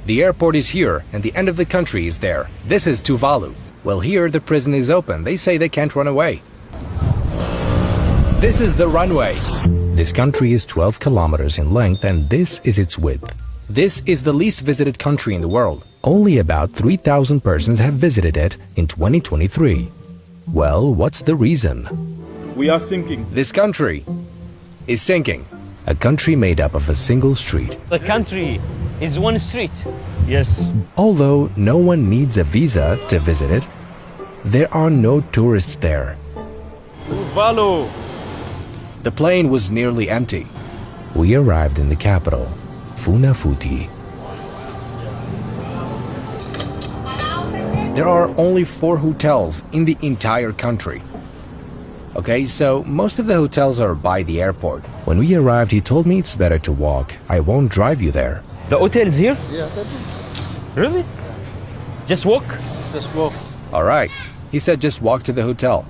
The airport is here, and the end of the country is there. This is Tuvalu. Well, here the prison is open. They say they can't run away. This is the runway. This country is 12 kilometers in length, and this is its width. This is the least visited country in the world. Only about 3,000 persons have visited it in 2023. Well, what's the reason? We are sinking. This country is sinking. A country made up of a single street. The country is one street. Yes. Although no one needs a visa to visit it, there are no tourists there. Tuvalu. The plane was nearly empty. We arrived in the capital, Funafuti. There are only 4 hotels in the entire country. Okay, so most of the hotels are by the airport. When we arrived, he told me it's better to walk. I won't drive you there. The hotel is here? Yeah. Really? Just walk? Just walk. All right. He said just walk to the hotel.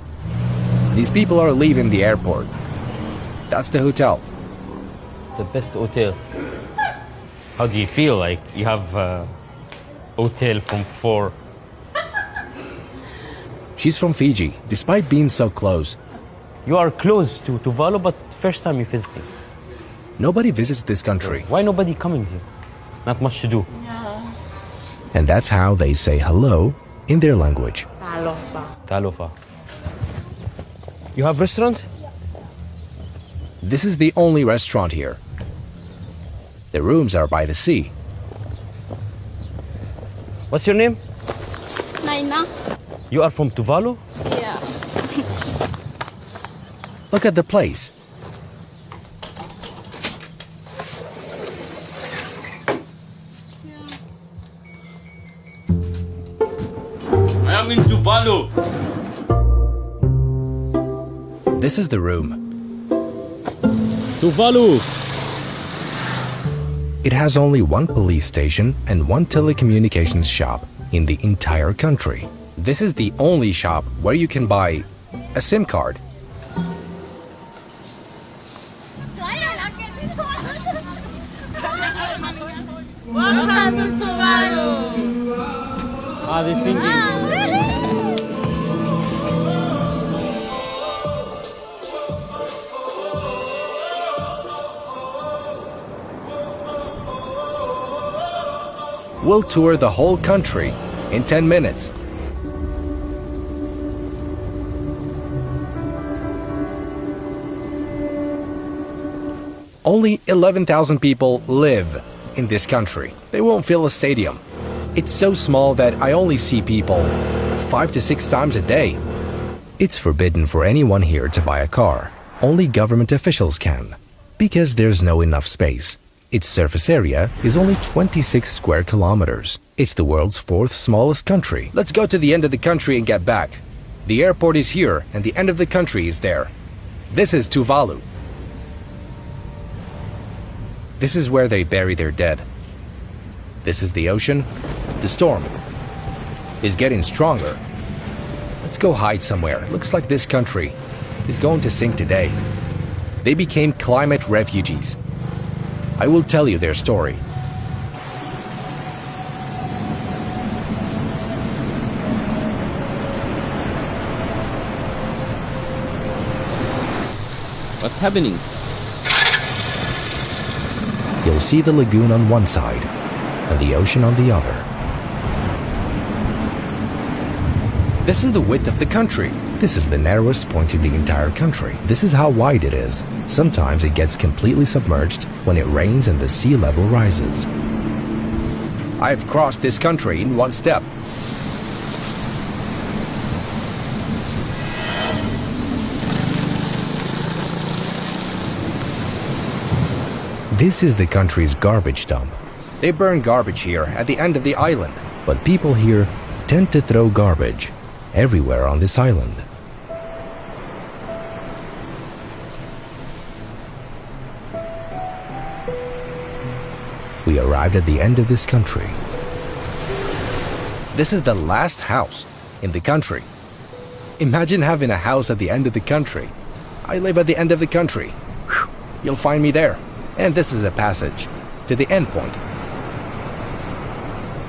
These people are leaving the airport. That's the hotel. The best hotel. How do you feel? Like you have a hotel from 4. She's from Fiji, despite being so close. You are close to Tuvalu, but first time you visiting. Nobody visits this country. Why nobody coming here? Not much to do. And that's how they say hello in their language. Talofa. You have restaurant? This is the only restaurant here. The rooms are by the sea. What's your name? Naina. You are from Tuvalu? Yeah. Look at the place. I am in Tuvalu. This is the room. Tuvalu. It has only 1 police station and 1 telecommunications shop in the entire country. This is the only shop where you can buy a SIM card. Welcome to Tuvalu. This thinking. We'll tour the whole country in 10 minutes. Only 11,000 people live in this country. They won't fill a stadium. It's so small that I only see people 5 to 6 times a day. It's forbidden for anyone here to buy a car. Only government officials can, because there's no enough space. Its surface area is only 26 square kilometers. It's the world's 4th smallest country. Let's go to the end of the country and get back. The airport is here and the end of the country is there. This is Tuvalu. This is where they bury their dead. This is the ocean. The storm is getting stronger. Let's go hide somewhere. Looks like this country is going to sink today. They became climate refugees. I will tell you their story. What's happening? You'll see the lagoon on one side and the ocean on the other. This is the width of the country. This is the narrowest point in the entire country. This is how wide it is. Sometimes it gets completely submerged when it rains and the sea level rises. I've crossed this country in 1 step. This is the country's garbage dump. They burn garbage here at the end of the island, but people here tend to throw garbage everywhere on this island. We arrived at the end of this country. This is the last house in the country. Imagine having a house at the end of the country. I live at the end of the country. Whew. You'll find me there. And this is a passage to the end point.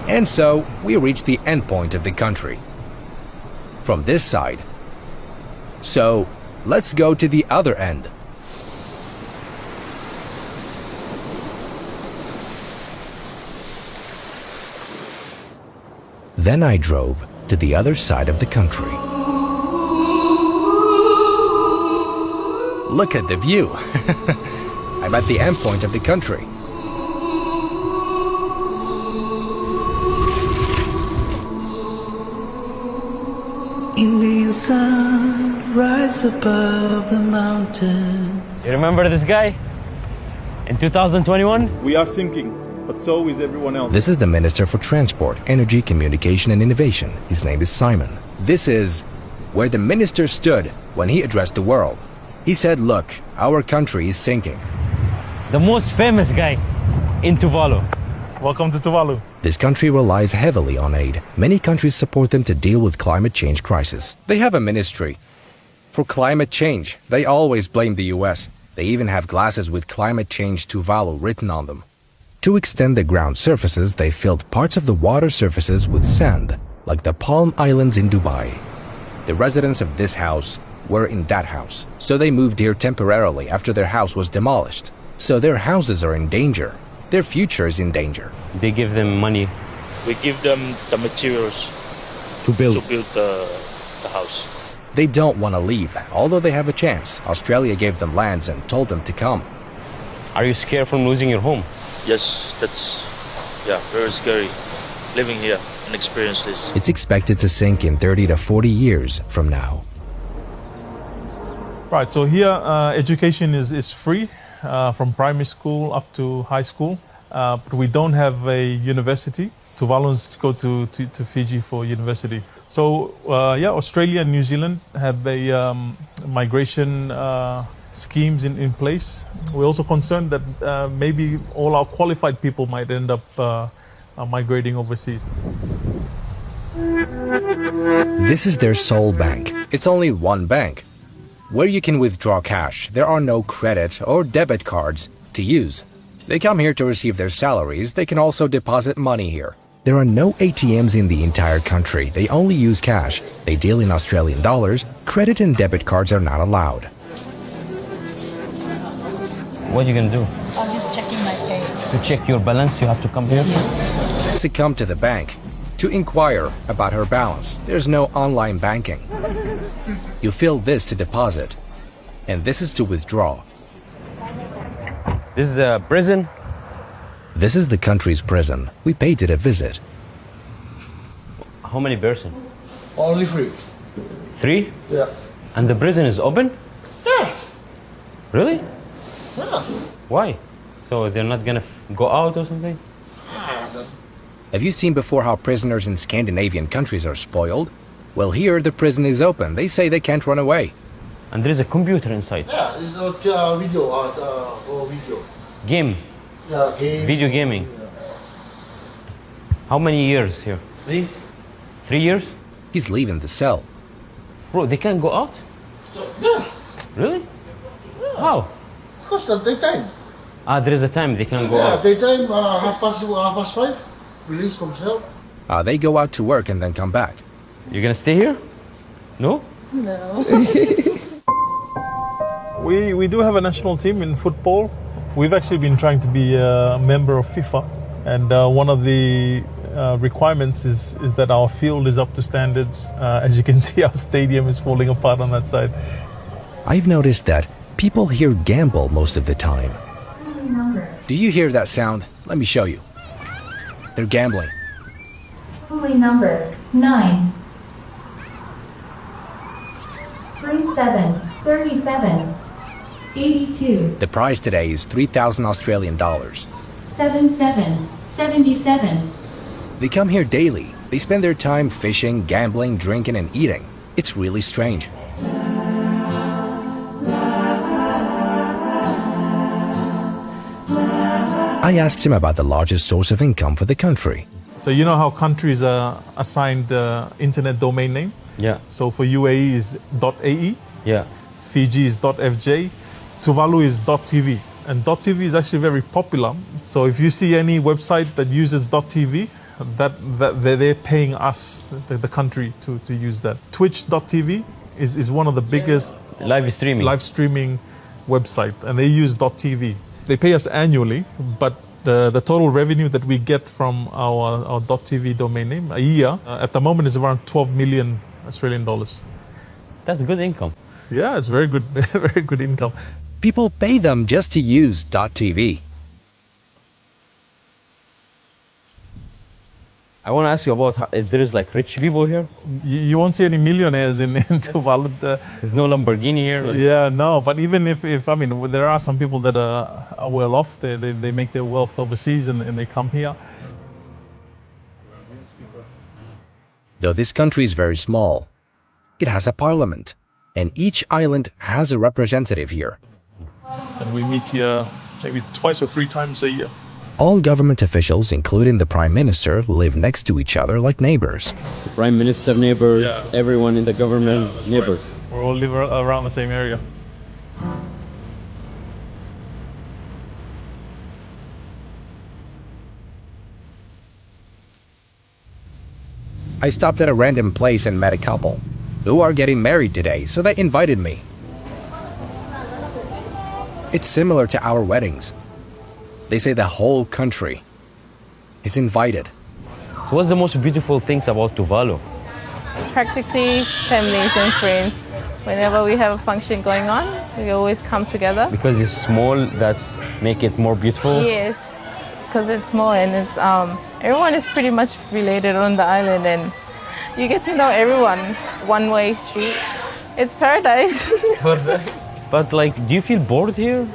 And so we reach the endpoint of the country. From this side. So let's go to the other end. Then I drove to the other side of the country. Look at the view. I'm at the endpoint of the country. Indian sun rise above the mountains. You remember this guy? In 2021? We are sinking, but so is everyone else. This is the Minister for Transport, Energy, Communication and Innovation. His name is Simon. This is where the minister stood when he addressed the world. He said, look, our country is sinking. The most famous guy in Tuvalu. Welcome to Tuvalu. This country relies heavily on aid. Many countries support them to deal with climate change crisis. They have a ministry for climate change. They always blame the US. They even have glasses with climate change Tuvalu written on them. To extend the ground surfaces, they filled parts of the water surfaces with sand, like the Palm Islands in Dubai. The residents of this house were in that house, so they moved here temporarily after their house was demolished. So their houses are in danger. Their future is in danger. They give them money We give them the materials to build. the house. They don't want to leave, although they have a chance. Australia gave them lands and told them to come. Are you scared from losing your home? Yes, that's very scary living here and experience this. It's expected to sink in 30 to 40 years from now. Right, so here education is free from primary school up to high school, but we don't have a university. Tuvaluans go to Fiji for university. So Australia and New Zealand have a migration schemes in place. We're also concerned that maybe all our qualified people might end up migrating overseas. This is their sole bank. It's only one bank, where you can withdraw cash. There are no credit or debit cards to use. They come here to receive their salaries. They can also deposit money here. There are no ATMs in the entire country. They only use cash. They deal in Australian dollars. Credit and debit cards are not allowed. What are you gonna do? I'm just checking my pay. To check your balance, you have to come here? To come to the bank to inquire about her balance. There's no online banking. You fill this to deposit, and this is to withdraw. This is a prison. This is the country's prison. We paid it a visit. How many person? Only 3. 3? Yeah. And the prison is open? Yeah. Really? Yeah. Why? So they're not gonna go out or something? Have you seen before how prisoners in Scandinavian countries are spoiled? Well, here the prison is open. They say they can't run away. And there is a computer inside. Yeah, it's video or video. Game. Yeah, game. Video gaming. How many years here? 3. 3 years? He's leaving the cell. Bro, they can't go out? Yeah. Really? How? Because the daytime. There is a time they can go Yeah, out. daytime, half past 5, release from cell. They go out to work and then come back. You're gonna stay here? No? We do have a national team in football. We've actually been trying to be a member of FIFA, and one of the requirements is that our field is up to standards. As you can see, our stadium is falling apart on that side. I've noticed that people here gamble most of the time. Do you hear that sound? Let me show you. They're gambling. Holy number 9 37 37 82 The prize today is 3,000 Australian dollars. 77 77 They come here daily. They spend their time fishing, gambling, drinking, and eating. It's really strange. I asked him about the largest source of income for the country. So you know how countries are assigned internet domain name? Yeah. So for UAE is .ae, Yeah. Fiji is .fj, Tuvalu is .tv. And .tv is actually very popular. So if you see any website that uses .tv, they're paying us, the country, to use that. Twitch.tv is one of the biggest Live streaming website, and they use .tv. They pay us annually, but the total revenue that we get from our .tv domain name a year at the moment is around 12 million Australian dollars. That's good income. Yeah, it's very good, very good income. People pay them just to use .tv. I want to ask you about if there is like rich people here. You won't see any millionaires in Tuvalu. There's no Lamborghini here. Yeah, no. But even if I mean, there are some people that are well off. They make their wealth overseas and they come here. Though this country is very small, it has a parliament, and each island has a representative here. And we meet here maybe twice or 3 times a year. All government officials, including the Prime Minister, live next to each other like neighbors. The Prime Minister neighbors, Yeah. everyone in the government neighbors. Right. We all live around the same area. I stopped at a random place and met a couple who are getting married today, so they invited me. It's similar to our weddings. They say the whole country is invited. So what's the most beautiful things about Tuvalu? Practically families and friends. Whenever we have a function going on, we always come together. Because it's small, that's make it more beautiful. Yes, because it's small and it's everyone is pretty much related on the island, and you get to know everyone. One-way street. It's paradise. But like, do you feel bored here?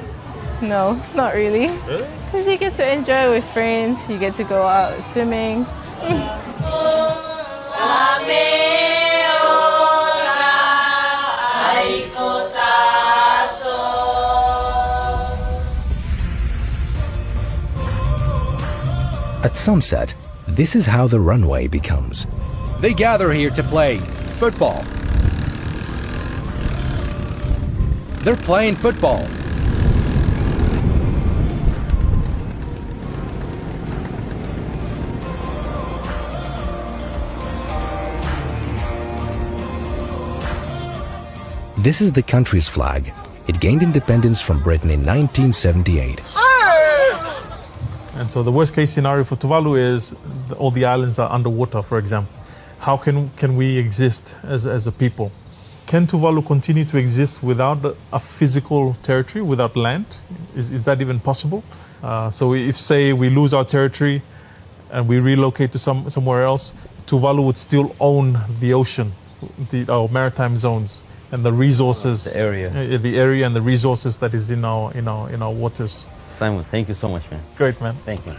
No, not really. Because you get to enjoy with friends. You get to go out swimming. At sunset, this is how the runway becomes. They gather here to play football. They're playing football. This is the country's flag. It gained independence from Britain in 1978. And so the worst case scenario for Tuvalu is all the islands are underwater, for example. How can we exist as a people? Can Tuvalu continue to exist without a physical territory, without land? Is that even possible? So if, say, we lose our territory and we relocate to somewhere else, Tuvalu would still own the ocean, our maritime zones, and the resources, The area. the area and the resources that is in our waters. Simon, thank you so much, man. Great, man. Thank you.